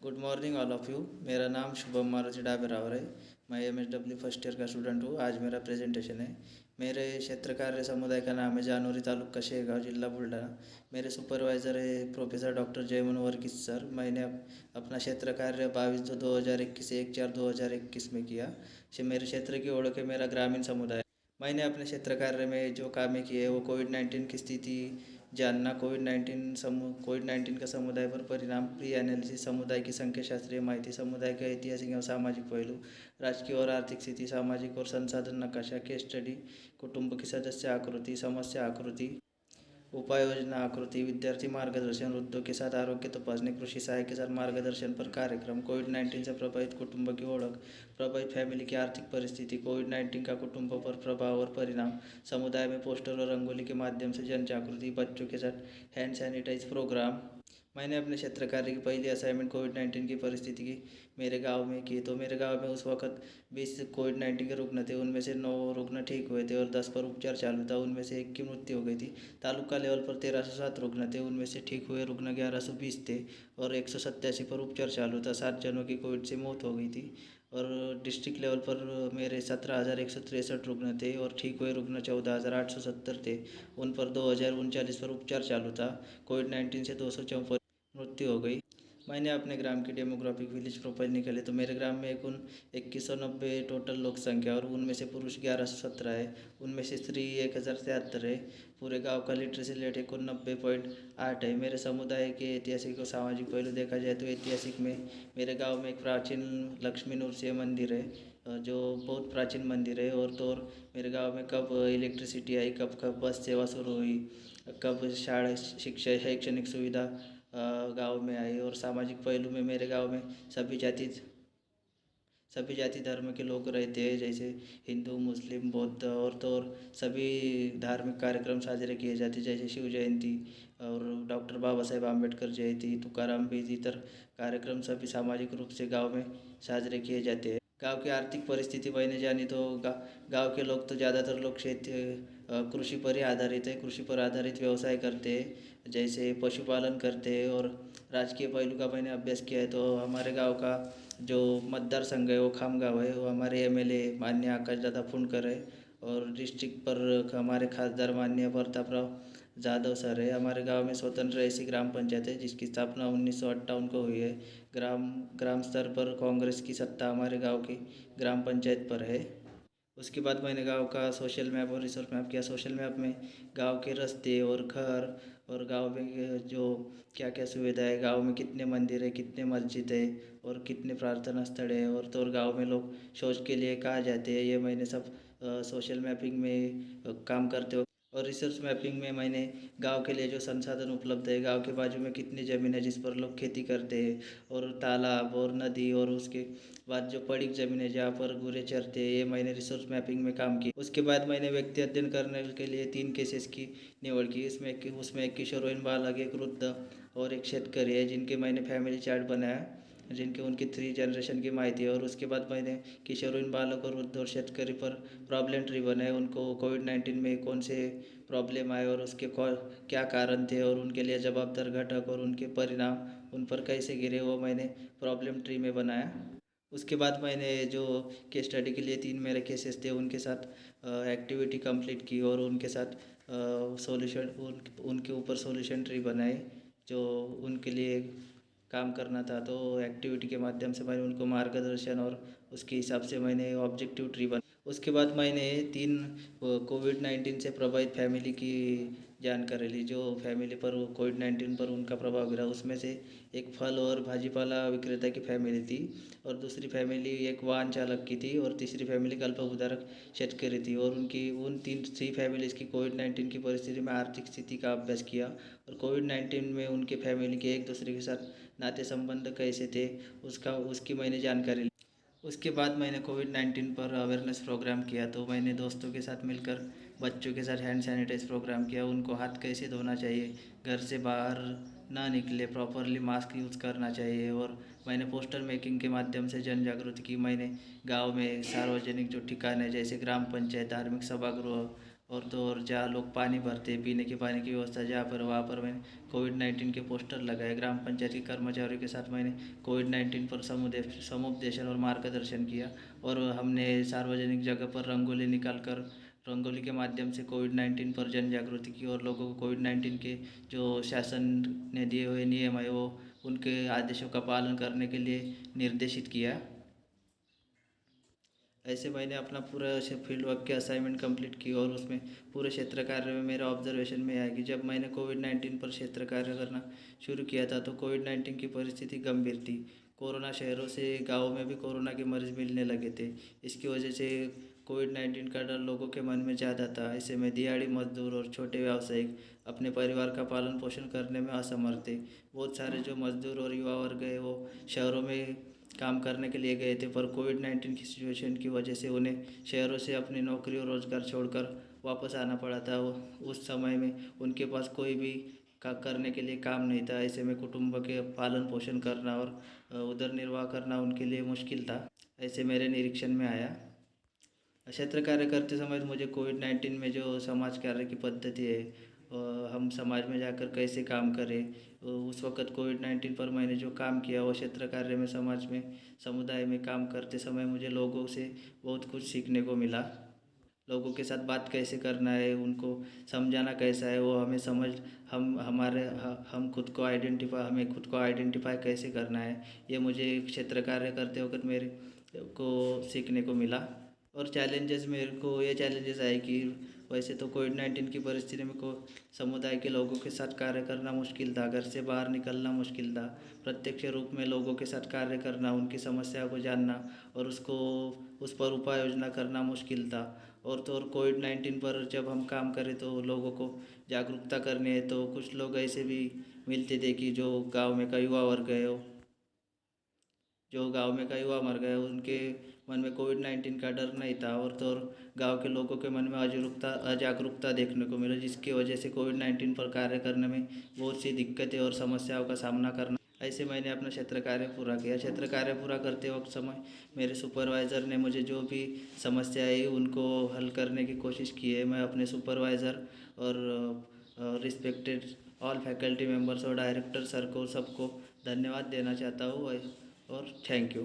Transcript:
Good morning all of you. मेरा नाम शुभम मारुति डाबेरावर है। मैं MSW फर्स्ट ईयर का स्टूडेंट हूँ। आज मेरा प्रेजेंटेशन है। मेरे क्षेत्र कार्य समुदाय का नाम है जानोरी तालुका शेगाव, जिला बुल्ढाना। मेरे सुपरवाइज़र है professor doctor Jayman Varghese sir. मैंने अपना क्षेत्र कार्य 22/2/2021 से 1/4/2021 में किया। मेरे क्षेत्र की ओळख है मेरा ग्रामीण समुदाय। मैंने अपने क्षेत्र कार्य में जो कामें किए वो कोविड-19 की स्थिति जानना, कोविड-19 का समुदाय पर परिणाम, प्री एनालिसिस, समुदाय की संख्याशास्त्रीय माहिती, समुदाय का ऐतिहासिक एवं सामाजिक पहलू, राजकीय और आर्थिक स्थिति, सामाजिक और संसाधन नकाशा, केस स्टडी, कुटुंब की सदस्य आकृति, समस्या आकृति, उपाय योजना आकृति, विद्यार्थी मार्गदर्शन, वृद्धों के साथ आरोग्य तपासणी, कृषि सहायक के साथ मार्गदर्शन पर कार्यक्रम, कोविड-19 से प्रभावित कुटुंब की ओळख, प्रभावित फैमिली की आर्थिक परिस्थिति, कोविड-19 का कुटुंब पर प्रभाव और परिणाम, समुदाय में पोस्टर और रंगोली के माध्यम से जन जागृति, बच्चों के साथ हैंड सैनिटाइज प्रोग्राम। मैंने अपने क्षेत्र कार्य की पहली असाइनमेंट कोविड-19 की परिस्थिति की मेरे गांव में की। तो मेरे गांव में उस वक्त 20 कोविड-19 के रुग्ण थे। उनमें से 9 रुग्ण ठीक हुए थे और 10 पर उपचार चालू था। उनमें से 1 की मृत्यु हो गई थी। तालुका लेवल पर 1307 रुग्ण थे। उनमें से ठीक हुए रुग्ण 1120 थे और 187 पर उपचार चालू था। 7 जनों की कोविड से मौत हो गई थी। और डिस्ट्रिक्ट लेवल पर मेरे 17,163 रुग्ण थे और ठीक हुए रुग्ण 14,870 थे। उन पर 2,039 पर उपचार चालू था। कोविड-19 से 254 मृत्यु हो गई। मैंने अपने ग्राम की डेमोग्राफिक विलेज प्रोफाइल निकाली। तो मेरे ग्राम में कुल 2190 टोटल लोक संख्या और उनमें से पुरुष 1117 है। उनमें से स्त्री 1073 है। पूरे गांव का लिटरेसी रेट 91.8 है। मेरे समुदाय के ऐतिहासिक और सामाजिक पहलू देखा जाए तो ऐतिहासिक में मेरे गांव में एक प्राचीन लक्ष्मी नृसिंह मंदिर है, जो बहुत प्राचीन मंदिर है। और मेरे गांव में कब इलेक्ट्रिसिटी आई, कब कब बस सेवा शुरू हुई, कब शाळा शिक्षा शैक्षणिक सुविधा गांव में आई। और सामाजिक पहलू में मेरे गांव में सभी जाति धर्म के लोग रहते हैं, जैसे हिंदू, मुस्लिम, बौद्ध। और सभी धार्मिक कार्यक्रम साजरे किए जाते हैं, जैसे शिव जयंती और डॉक्टर बाबा साहेब आम्बेडकर जयंती, तुकाराम बीज, इतर कार्यक्रम सभी सामाजिक रूप से गांव में साजरे किए जाते हैं। गांव की आर्थिक परिस्थिति मैंने जानी तो गांव के लोग तो ज़्यादातर लोग कृषि पर ही आधारित है। कृषि पर आधारित व्यवसाय करते हैं, जैसे पशुपालन करते हैं। और राजकीय पहलू का मैंने अभ्यास किया है तो हमारे गांव का जो मतदार संघ है वो खामगांव है। वो हमारे MLA माननीय आकाश दादा फुंडकर है और डिस्ट्रिक्ट पर हमारे खासदार माननीय प्रतापराव जाधव सर है। हमारे गांव में स्वतंत्र ऐसी ग्राम पंचायत है जिसकी स्थापना 1958 को हुई है। ग्राम स्तर पर कांग्रेस की सत्ता हमारे गांव की ग्राम पंचायत पर है। उसके बाद मैंने गांव का सोशल मैप और रिसोर्स मैप किया। सोशल मैप में गांव के रास्ते और घर और गांव में जो क्या क्या सुविधा है, गांव में कितने मंदिर है, कितने मस्जिद है और कितने प्रार्थना स्थल है, और तो और गांव में लोग शौच के लिए कहाँ जाते हैं, ये मैंने सब सोशल मैपिंग में काम करते वक्त। और रिसर्च मैपिंग में मैंने गांव के लिए जो संसाधन उपलब्ध है, गांव के बाजू में कितनी ज़मीन है जिस पर लोग खेती करते हैं, और तालाब और नदी, और उसके बाद जो पड़ी ज़मीन है जहाँ पर गुरे चरते हैं, ये मैंने रिसोर्स मैपिंग में काम किया। उसके बाद मैंने व्यक्ति अध्ययन करने के लिए 3 केसेस की निवड़ की। उसमें एक किशोरवयीन बालक, एक वृद्ध और एक शेतकरी है, जिनके मैंने फैमिली चार्ट बनाया, जिनके उनकी 3 जनरेशन की माहिती है। और उसके बाद मैंने किशोरवयीन बालक और वृद्ध और शेतकरी पर प्रॉब्लम ट्री बनाए। उनको कोविड-19 में कौन से प्रॉब्लम आए और उसके क्या कारण थे और उनके लिए जवाबदार घटक और उनके परिणाम उन पर कैसे गिरे, वो मैंने प्रॉब्लम ट्री में बनाया। उसके बाद मैंने जो केस स्टडी के लिए 3 मेरे केसेस थे उनके साथ एक्टिविटी कंप्लीट की और उनके साथ उनके ऊपर सॉल्यूशन ट्री बनाए जो उनके लिए काम करना था। तो एक्टिविटी के माध्यम से मैंने उनको मार्गदर्शन और उसके हिसाब से मैंने ऑब्जेक्टिव ट्री बना। उसके बाद मैंने 3 कोविड-19 से प्रभावित फैमिली की जानकारी ली, जो फैमिली पर कोविड-19 पर उनका प्रभाव गिरा। उसमें से एक फल और भाजीपाला विक्रेता की फैमिली थी, और दूसरी फैमिली एक वाहन चालक की थी, और तीसरी फैमिली अल्पभूधारक शेतकरी थी। और उनकी उन 3 फैमिलीज़ की कोविड-19 की परिस्थिति में आर्थिक स्थिति का अभ्यास किया, और कोविड-19 में उनके फैमिली के एक दूसरे के साथ नाते संबंध कैसे थे उसकी मैंने जानकारी ली। उसके बाद मैंने कोविड-19 पर अवेयरनेस प्रोग्राम किया। तो मैंने दोस्तों के साथ मिलकर बच्चों के साथ हैंड सैनिटाइज प्रोग्राम किया। उनको हाथ कैसे धोना चाहिए, घर से बाहर ना निकले, प्रॉपरली मास्क यूज़ करना चाहिए। और मैंने पोस्टर मेकिंग के माध्यम से जन जागृति की। मैंने गांव में सार्वजनिक जो ठिकाने जैसे ग्राम पंचायत, धार्मिक सभागृह और जहाँ लोग पानी भरते हैं, पीने के पानी की व्यवस्था जहाँ पर, वहाँ पर मैंने कोविड-19 के पोस्टर लगाए। ग्राम पंचायत के कर्मचारियों के साथ मैंने कोविड-19 पर समुपदेशन और मार्गदर्शन किया। और हमने सार्वजनिक जगह पर रंगोली निकाल कर, रंगोली के माध्यम से कोविड-19 पर जन जागृति की और लोगों को कोविड-19 के जो शासन ने दिए हुए नियम है वो उनके आदेशों का पालन करने के लिए निर्देशित किया। ऐसे मैंने अपना पूरा फील्ड वर्क की असाइनमेंट कंप्लीट की और उसमें पूरे क्षेत्र कार्य में मेरा ऑब्जर्वेशन में आया कि जब मैंने कोविड-19 पर क्षेत्र कार्य करना शुरू किया था तो कोविड-19 की परिस्थिति गंभीर थी। कोरोना शहरों से गाँव में भी कोरोना के मरीज मिलने लगे थे। इसकी वजह से कोविड-19 का डर लोगों के मन में ज़्यादा था। ऐसे में दिहाड़ी मजदूर और छोटे व्यावसायिक अपने परिवार का पालन पोषण करने में असमर्थ थे। बहुत सारे जो मजदूर और युवा वर्ग है वो शहरों में काम करने के लिए गए थे, पर कोविड-19 की सिचुएशन की वजह से उन्हें शहरों से अपनी नौकरी और रोज़गार छोड़कर वापस आना पड़ा था। उस समय में उनके पास कोई भी करने के लिए काम नहीं था। ऐसे में कुटुंब के पालन पोषण करना और उदर निर्वाह करना उनके लिए मुश्किल था। ऐसे मेरे निरीक्षण में आया। क्षेत्र कार्य करते समय मुझे कोविड-19 में जो समाज कार्य की पद्धति है, हम समाज में जाकर कैसे काम करें, उस वक़्त कोविड-19 पर मैंने जो काम किया वो क्षेत्र कार्य में, समाज में, समुदाय में काम करते समय मुझे लोगों से बहुत कुछ सीखने को मिला। लोगों के साथ बात कैसे करना है, उनको समझाना कैसा है, वो हमें समझ हम हमारे हम खुद को आइडेंटिफाई कैसे करना है, ये मुझे क्षेत्र कार्य करते वक्त मेरे को सीखने को मिला। और चैलेंजेस, मेरे को ये चैलेंजेस आए कि वैसे तो कोविड-19 की परिस्थिति में को समुदाय के लोगों के साथ कार्य करना मुश्किल था, घर से बाहर निकलना मुश्किल था। प्रत्यक्ष रूप में लोगों के साथ कार्य करना, उनकी समस्या को जानना और उस पर उपाय योजना करना मुश्किल था। और तो और कोविड-19 पर जब हम काम करें तो लोगों को जागरूकता करनी है, तो कुछ लोग ऐसे भी मिलते थे कि जो गांव में का युवा मर गए, उनके मन में कोविड-19 का डर नहीं था। और तो और गांव के लोगों के मन में अजागरूकता देखने को मिला, जिसकी वजह से कोविड-19 पर कार्य करने में बहुत सी दिक्कतें और समस्याओं का सामना करना। ऐसे मैंने अपना क्षेत्र कार्य पूरा किया। क्षेत्र कार्य पूरा करते वक्त समय मेरे सुपरवाइज़र ने मुझे जो भी समस्या आई उनको हल करने की कोशिश की है। मैं अपने सुपरवाइज़र और रिस्पेक्टेड ऑल फैकल्टी मेंबर्स और डायरेक्टर सर को सबको धन्यवाद देना चाहता हूँ। और थैंक यू।